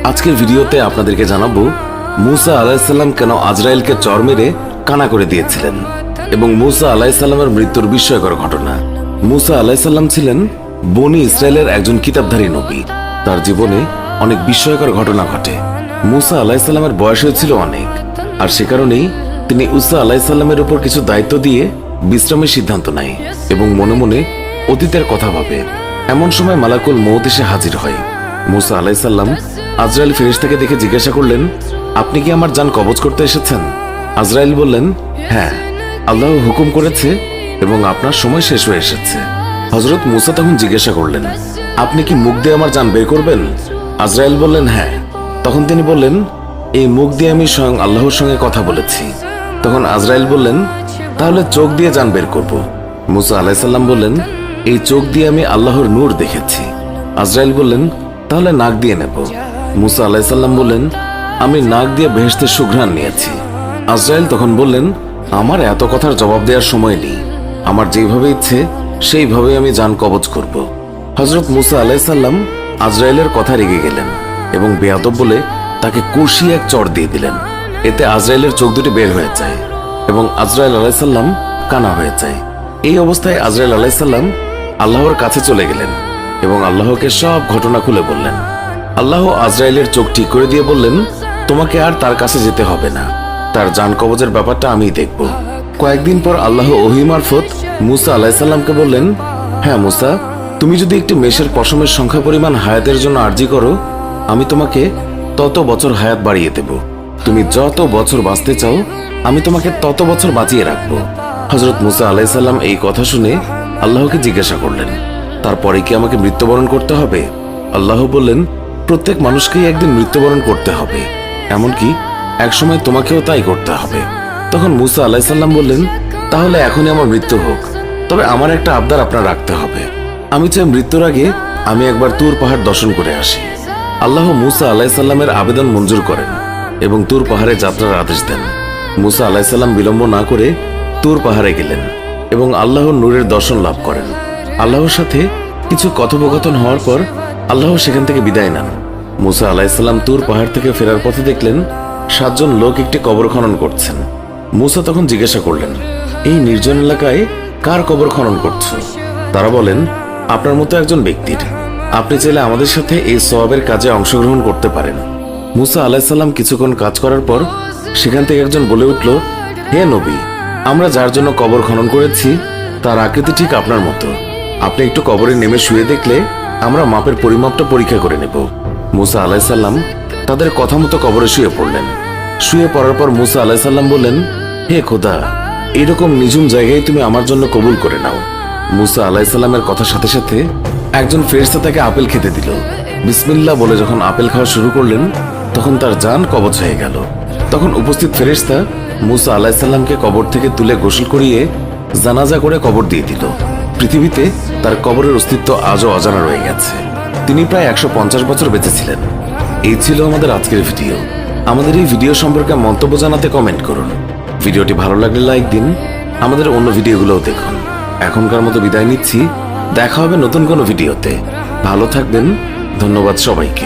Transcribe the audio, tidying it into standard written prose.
আজকের ভিডিওতে আপনাদেরকে জানাবো মুসা আলাইহিসসালাম কেন আজরাইলকে চর মেরে কানা করে দিয়েছিলেন এবং মুসা আলাইহিসসালামের মৃত্যুর বিস্ময়কর ঘটনা। মুসা আলাইহিসসালাম ছিলেন বনি ইসরায়েলের একজন কিতাবধারী নবী। তার জীবনে অনেক বিস্ময়কর ঘটনা ঘটে। মুসা আলাইহিসসালামের বয়স হয়েছিল অনেক, আর সে কারণেই তিনি ঈসা আলাইহিসসালামের উপর কিছু দায়িত্ব দিয়ে বিশ্রামের সিদ্ধান্ত নেয় এবং মনে মনে অতীতের কথা ভাবে। এমন সময় মালাকুল মউত এসে হাজির হয়। মুসা আলাইহিসসালাম আজরাইল ফেরেশতাকে দেখে জিজ্ঞাসা করলেন, আপনি কি আমার জান কবজ করতে এসেছেন? আজরাইল বললেন, হ্যাঁ, আল্লাহ হুকুম করেছে এবং আপনার সময় শেষ হয়ে এসেছে। হযরত মুসা তখন জিজ্ঞাসা করলেন, আপনি কি মুখ দিয়ে আমার জান বের করবেন? আজরাইল বললেন, হ্যাঁ। তখন তিনি বললেন, এই মুখ দিয়ে আমি স্বয়ং আল্লাহর সঙ্গে কথা বলেছি। তখন আজরাইল বললেন, তাহলে চোখ দিয়ে জান বের করব। মুসা আলাইহিসসালাম বললেন, এই চোখ দিয়ে আমি আল্লাহর নূর দেখেছি। আজরাইল বললেন, তাহলে নাক দিয়ে নেব। মুসা আলাইহিসসালাম বললেন, আমি নাক দিয়ে বেহেশতের সুঘ্রাণ নিয়েছি। আজরাইল তখন বললেন, আমার এত কথার জবাব দেওয়ার সময় নেই, আমার যেভাবে ইচ্ছে সেইভাবে আমি জান কবজ করব। হযরত মুসা আলাইহিসসালাম আজরাইলের কথা রেগে গেলেন এবং বেয়াদব বলে তাকে কষিয়ে এক চড় দিয়ে দিলেন। এতে আজরাইলের চোখ দুটি বের হয়ে যায় এবং আজরাইল আলাইহিসসালাম কানা হয়ে যায়। এই অবস্থায় আজরাইল আলাইহিসসালাম আল্লাহর কাছে চলে গেলেন এবং আল্লাহকে সব ঘটনা খুলে বললেন। আল্লাহ আজরাইলের চোখ ঠিক করে দিয়ে বললেন, তোমাকে আর তার কাছে যেতে হবে না, তার জান কবজের ব্যাপারটা আমিই দেখব। কয়েকদিন পর আল্লাহ ওহী মারফত মুসা আলাইহিসসালামকে বললেন, হ্যাঁ মুসা, তুমি যদি একটি মেষের পশমের সংখ্যা পরিমাণ হায়াতের জন্য আরজি করো, আমি তোমাকে তত বছর হায়াত বাড়িয়ে দেব। তুমি যত বছর বাঁচতে চাও, আমি তোমাকে তত বছর বাঁচিয়ে রাখবো। হযরত মুসা আলাইহিসসালাম এই কথা শুনে আল্লাহকে জিজ্ঞাসা করলেন, তারপরে কি আমাকে মৃত্যুবরণ করতে হবে? আল্লাহ বললেন, প্রত্যেক মানুষকেই একদিন মৃত্যুবরণ করতে হবে, এমনকি একসময় তোমাকেও তাই করতে হবে। তখন মুসা আলাইহিসসালাম বললেন, তাহলে এখনই আমার মৃত্যু হোক, তবে আমার একটা আবদার আপনার রাখতে হবে। আমি চাই মৃত্যুর আগে আমি একবার তুর পাহাড় দর্শন করে আসি। আল্লাহ মুসা আলাইহিসসালামের আবেদন মঞ্জুর করেন এবং তুর পাহাড়ে যাত্রার আদেশ দেন। মুসা আলাইহিসসালাম বিলম্ব না করে তুর পাহাড়ে গেলেন এবং আল্লাহর নূরের দর্শন লাভ করেন। আল্লাহর সাথে কিছু কথোপকথন হওয়ার পর আল্লাহ সেখান থেকে বিদায় নেন। মুসা আলাইহিসসালাম তুর পাহাড় থেকে ফেরার পথে দেখলেন 7 জন লোক একটি কবর খনন করছেন। মুসা তখন জিজ্ঞাসা করলেন, এই নির্জন এলাকায় কার কবর খনন করছো? তারা বলেন, আপনার মতো একজন ব্যক্তির। আপনি চাইলে আমাদের সাথে এই সওয়াবের কাজে অংশগ্রহণ করতে পারেন। মুসা আলাইহিসসালাম কিছুক্ষণ কাজ করার পর সেখান থেকে একজন বলে উঠল, হে নবী, আমরা যার জন্য কবর খনন করেছি তার আকৃতি ঠিক আপনার মতো। আপনি একটু কবরে নেমে শুয়ে দেখলে আমরা মাপের পরিমাপটা পরীক্ষা করে নেব। মুসা আলাইহিসসালাম তাদের কথা মতো কবরে শুয়ে পড়লেন। শুয়ে পড়ার পর মুসা আলাইহিসসালাম বললেন, হে খোদা, এরকম নিঝুম জায়গায় তুমি আমার জন্য কবুল করে নাও। মুসা আলাইহিসসালামের কথার সাথে সাথে একজন ফেরেশতা তাকে আপেল খেতে দিল। বিসমিল্লাহ বলে যখন আপেল খাওয়া শুরু করলেন, তখন তার জান কবজ হয়ে গেল। তখন উপস্থিত ফেরেশতা মুসা আলাইহিসসালামকে কবর থেকে তুলে গোসল করিয়ে জানাজা করে কবর দিয়ে দিল। পৃথিবীতে তার কবরের অস্তিত্ব আজও অজানা রয়ে গেছে। তিনি প্রায় 150 বছর বেঁচে ছিলেন। এই ছিল আমাদের আজকের ভিডিও। আমাদের এই ভিডিও সম্পর্কে মন্তব্য জানাতে কমেন্ট করুন। ভিডিওটি ভালো লাগলে লাইক দিন। আমাদের অন্য ভিডিওগুলোও দেখুন। এখনকার মতো বিদায় নিচ্ছি। দেখা হবে নতুন কোনো ভিডিওতে। ভালো থাকবেন। ধন্যবাদ সবাইকে।